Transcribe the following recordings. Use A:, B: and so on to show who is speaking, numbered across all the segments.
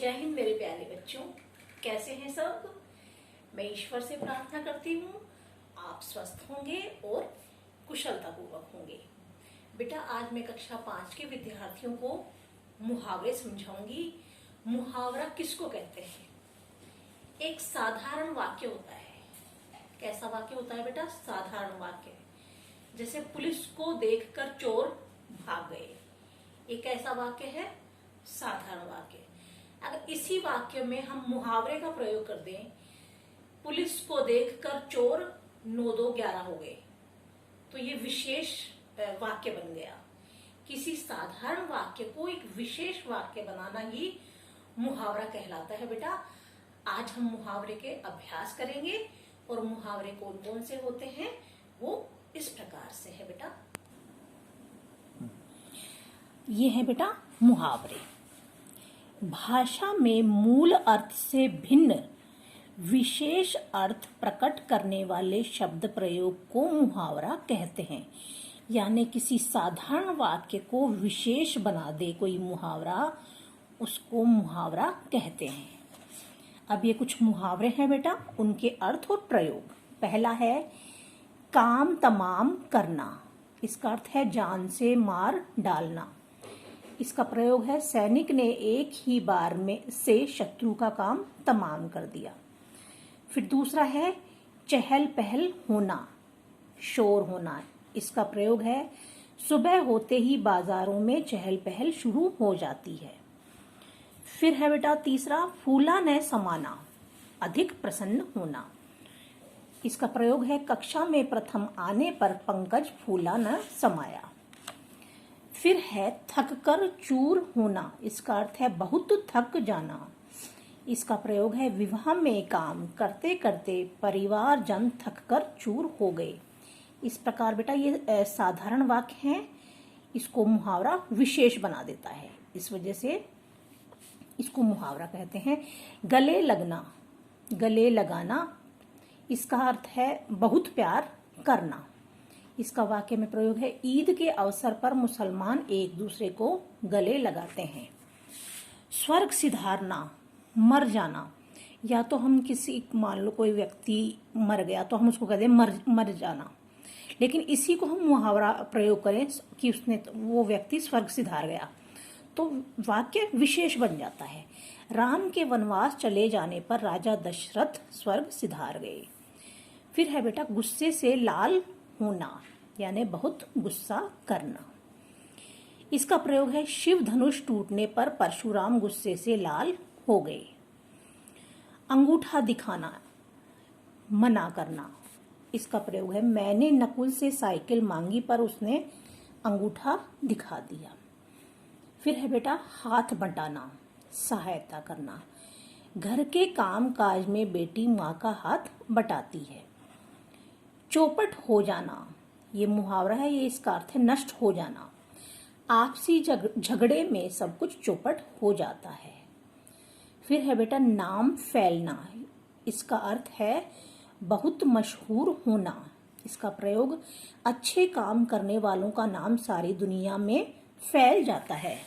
A: जय हिंद मेरे प्यारे बच्चों, कैसे हैं सब। मैं ईश्वर से प्रार्थना करती हूँ आप स्वस्थ होंगे और कुशलता पूर्वक होंगे। बेटा आज मैं कक्षा 5 के विद्यार्थियों को मुहावरे समझाऊंगी। मुहावरा किसको कहते हैं? एक साधारण वाक्य होता है। कैसा वाक्य होता है बेटा? साधारण वाक्य। जैसे पुलिस को देखकर चोर भाग गए, एक ऐसा वाक्य है साधारण वाक्य। अगर इसी वाक्य में हम मुहावरे का प्रयोग कर दें, पुलिस को देखकर चोर 9 2 11 हो गए, तो ये विशेष वाक्य बन गया। किसी साधारण वाक्य को एक विशेष वाक्य बनाना ही मुहावरा कहलाता है। बेटा आज हम मुहावरे के अभ्यास करेंगे और मुहावरे कौन कौन से होते हैं वो इस प्रकार से है बेटा। ये है बेटा मुहावरे। भाषा में मूल अर्थ से भिन्न विशेष अर्थ प्रकट करने वाले शब्द प्रयोग को मुहावरा कहते हैं। यानी किसी साधारण वाक्य को विशेष बना दे कोई मुहावरा, उसको मुहावरा कहते हैं। अब ये कुछ मुहावरे हैं बेटा, उनके अर्थ और प्रयोग। पहला है काम तमाम करना। इसका अर्थ है जान से मार डालना। इसका प्रयोग है सैनिक ने एक ही बार में से शत्रु का काम तमाम कर दिया। फिर दूसरा है चहल पहल होना, शोर होना। इसका प्रयोग है सुबह होते ही बाजारों में चहल पहल शुरू हो जाती है। फिर है बेटा तीसरा फूला न समाना, अधिक प्रसन्न होना। इसका प्रयोग है कक्षा में प्रथम आने पर पंकज फूला न समाया। फिर है थक कर चूर होना। इसका अर्थ है बहुत थक जाना। इसका प्रयोग है विवाह में काम करते करते परिवार जन थक कर चूर हो गए। इस प्रकार बेटा ये साधारण वाक्य हैं, इसको मुहावरा विशेष बना देता है, इस वजह से इसको मुहावरा कहते हैं। गले लगना, गले लगाना। इसका अर्थ है बहुत प्यार करना। इसका वाक्य में प्रयोग है ईद के अवसर पर मुसलमान एक दूसरे को गले लगाते हैं। स्वर्ग सिधारना, मर जाना। या तो हम किसी, मान लो कोई व्यक्ति मर गया तो हम उसको कहते हैं मर जाना, लेकिन इसी को हम मुहावरा प्रयोग करें कि वो व्यक्ति स्वर्ग सिधार गया, तो वाक्य विशेष बन जाता है। राम के वनवास चले जाने पर राजा दशरथ स्वर्ग सिधार गए। फिर है बेटा गुस्से से लाल होना, यानी बहुत गुस्सा करना। इसका प्रयोग है शिव धनुष टूटने पर परशुराम गुस्से से लाल हो गए। अंगूठा दिखाना, मना करना। इसका प्रयोग है मैंने नकुल से साइकिल मांगी पर उसने अंगूठा दिखा दिया। फिर है बेटा हाथ बंटाना, सहायता करना। घर के काम काज में बेटी माँ का हाथ बटाती है। चौपट हो जाना, ये मुहावरा है, ये इसका अर्थ है नष्ट हो जाना। आपसी झगड़े में सब कुछ चौपट हो जाता है। फिर है बेटा नाम फैलना। इसका अर्थ है बहुत मशहूर होना। इसका प्रयोग अच्छे काम करने वालों का नाम सारी दुनिया में फैल जाता है।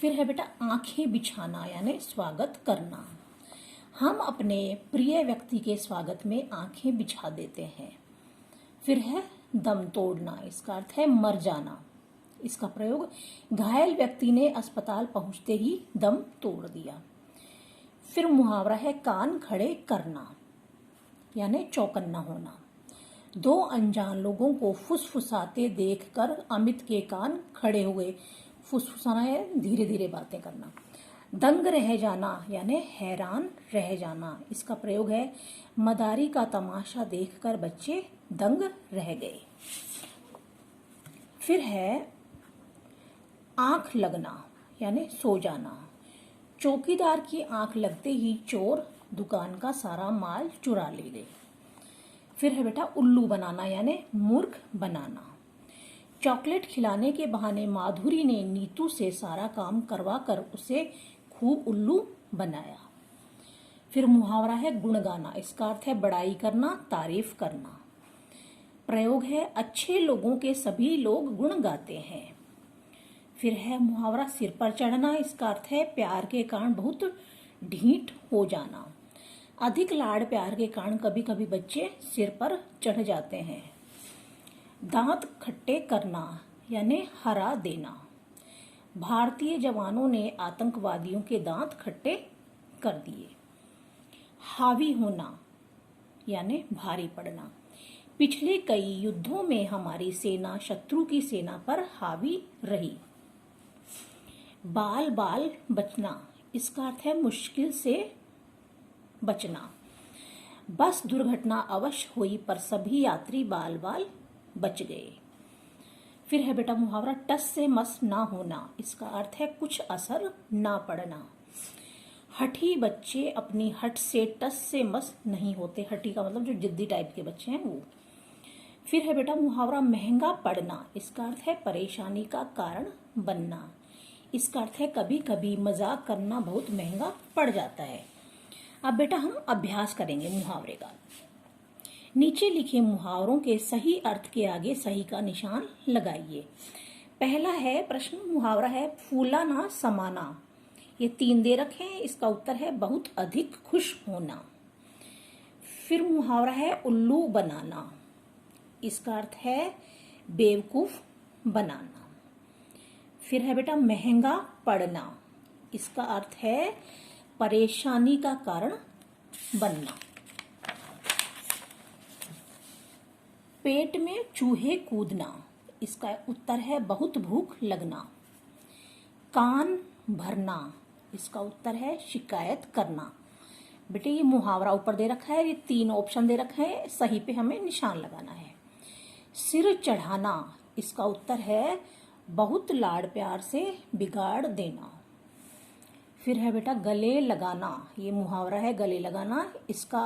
A: फिर है बेटा आंखें बिछाना, यानी स्वागत करना। हम अपने प्रिय व्यक्ति के स्वागत में आंखें बिछा देते हैं। फिर है दम तोड़ना। इसका अर्थ है मर जाना। इसका प्रयोग घायल व्यक्ति ने अस्पताल पहुंचते ही दम तोड़ दिया। फिर मुहावरा है कान खड़े करना, यानी चौकन्ना होना। दो अनजान लोगों को फुसफुसाते देखकर अमित के कान खड़े हो गए। फुसफुसाना है धीरे धीरे बातें करना। दंग रह जाना, यानी हैरान रह जाना। इसका प्रयोग है मदारी का तमाशा देखकर बच्चे दंग रह गए। फिर है आंख लगना, यानी सो जाना। चौकीदार की आंख लगते ही चोर दुकान का सारा माल चुरा ले गए। फिर है बेटा उल्लू बनाना, यानी मूर्ख बनाना। चॉकलेट खिलाने के बहाने माधुरी ने नीतू से सारा काम करवा कर उसे खूब उल्लू बनाया। फिर मुहावरा है गुण गाना। इसका अर्थ है बड़ाई करना, तारीफ करना। प्रयोग है अच्छे लोगों के सभी लोग गुण गाते हैं। फिर है मुहावरा सिर पर चढ़ना, इसका अर्थ है प्यार के कारण बहुत ढीठ हो जाना। अधिक लाड़ प्यार के कारण कभी कभी बच्चे सिर पर चढ़ जाते हैं। दांत खट्टे करना यानी हरा देना। भारतीय जवानों ने आतंकवादियों के दांत खट्टे कर दिए। हावी होना यानी भारी पड़ना। पिछले कई युद्धों में हमारी सेना शत्रु की सेना पर हावी रही। बाल बाल बचना, इसका अर्थ है मुश्किल से बचना। बस दुर्घटना अवश्य हुई पर सभी यात्री बाल बाल बच गए। फिर है बेटा मुहावरा टस से मस ना होना, इसका अर्थ है कुछ असर ना पड़ना। हठी बच्चे अपनी हट से टस से मस नहीं होते। हठी का मतलब जो जिद्दी टाइप के बच्चे हैं वो। फिर है बेटा मुहावरा महंगा पड़ना, इसका अर्थ है परेशानी का कारण बनना। इसका अर्थ है कभी कभी मजाक करना बहुत महंगा पड़ जाता है। अब बेटा हम अभ्यास करेंगे मुहावरे का। नीचे लिखे मुहावरों के सही अर्थ के आगे सही का निशान लगाइए। पहला है प्रश्न मुहावरा है फूला ना समाना। ये 3 दे रखे हैं, इसका उत्तर है बहुत अधिक खुश होना। फिर मुहावरा है उल्लू बनाना, इसका अर्थ है बेवकूफ बनाना। फिर है बेटा महंगा पड़ना, इसका अर्थ है परेशानी का कारण बनना। पेट में चूहे कूदना, इसका उत्तर है बहुत भूख लगना। कान भरना, इसका उत्तर है शिकायत करना। बेटे ये मुहावरा ऊपर दे रखा है, ये 3 ऑप्शन दे रखा है, सही पे हमें निशान लगाना है। सिर चढ़ाना, इसका उत्तर है बहुत लाड़ प्यार से बिगाड़ देना। फिर है बेटा गले लगाना, ये मुहावरा है गले लगाना, इसका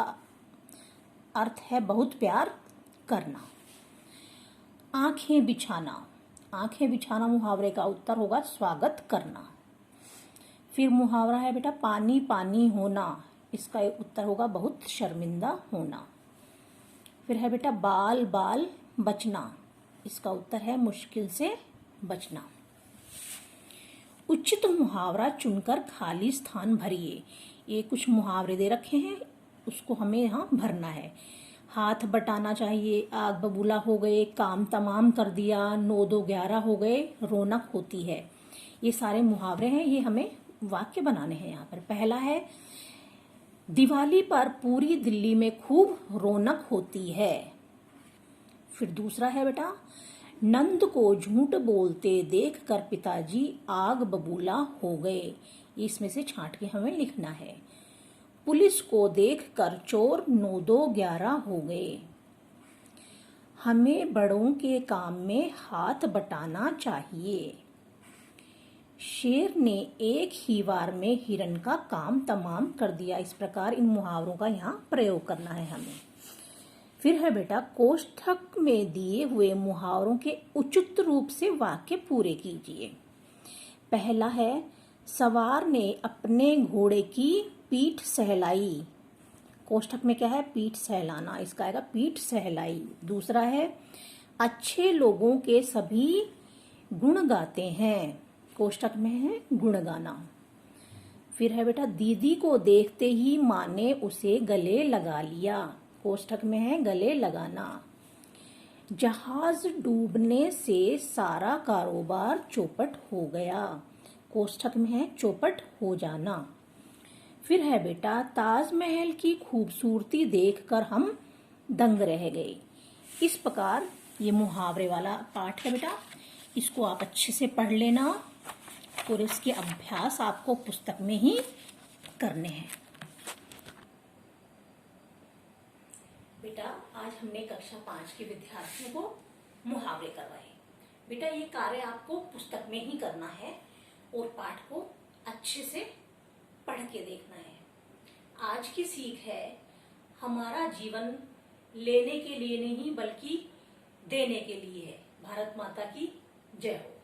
A: अर्थ है बहुत प्यार करना। आंखें बिछाना, आंखें बिछाना मुहावरे का उत्तर होगा स्वागत करना। फिर मुहावरा है बेटा पानी पानी होना, इसका उत्तर होगा बहुत शर्मिंदा होना। फिर है बेटा बाल बाल बचना, इसका उत्तर है मुश्किल से बचना। उचित मुहावरा चुनकर खाली स्थान भरिए। ये कुछ मुहावरे दे रखे हैं, उसको हमें यहाँ भरना है। हाथ बटाना चाहिए, आग बबूला हो गए, काम तमाम कर दिया, 9 2 11 हो गए, रौनक होती है। ये सारे मुहावरे हैं, ये हमें वाक्य बनाने हैं। यहाँ पर पहला है दिवाली पर पूरी दिल्ली में खूब रौनक होती है। फिर दूसरा है बेटा नंद को झूठ बोलते देखकर पिताजी आग बबूला हो गए। इसमें से छांट के हमें लिखना है। पुलिस को देखकर चोर 9 2 11 हो गए। हमें बड़ों के काम में हाथ बटाना चाहिए। शेर ने एक ही बार में हिरन का काम तमाम कर दिया। इस प्रकार इन मुहावरों का यहाँ प्रयोग करना है हमें। फिर है बेटा कोष्ठक में दिए हुए मुहावरों के उचित रूप से वाक्य पूरे कीजिए। पहला है सवार ने अपने घोड़े की पीठ सहलाई। कोष्ठक में क्या है पीठ सहलाना, इसका आएगा पीठ सहलाई। दूसरा है अच्छे लोगों के सभी गुण गाते हैं। कोष्ठक में है गुण गाना। फिर है बेटा दीदी को देखते ही माँ ने उसे गले लगा लिया। कोष्ठक में है गले लगाना। जहाज डूबने से सारा कारोबार चौपट हो गया। कोष्ठक में है चौपट हो जाना। फिर है बेटा ताजमहल की खूबसूरती देखकर हम दंग रह गए। इस प्रकार ये मुहावरे वाला पाठ है बेटा, इसको आप अच्छे से पढ़ लेना और इसके अभ्यास आपको पुस्तक में ही करने हैं। बेटा आज हमने कक्षा 5 के विद्यार्थियों को मुहावरे करवाए। बेटा ये कार्य आपको पुस्तक में ही करना है और पाठ को अच्छे से पढ़ के देखना है। आज की सीख है हमारा जीवन लेने के लिए नहीं बल्कि देने के लिए है। भारत माता की जय हो।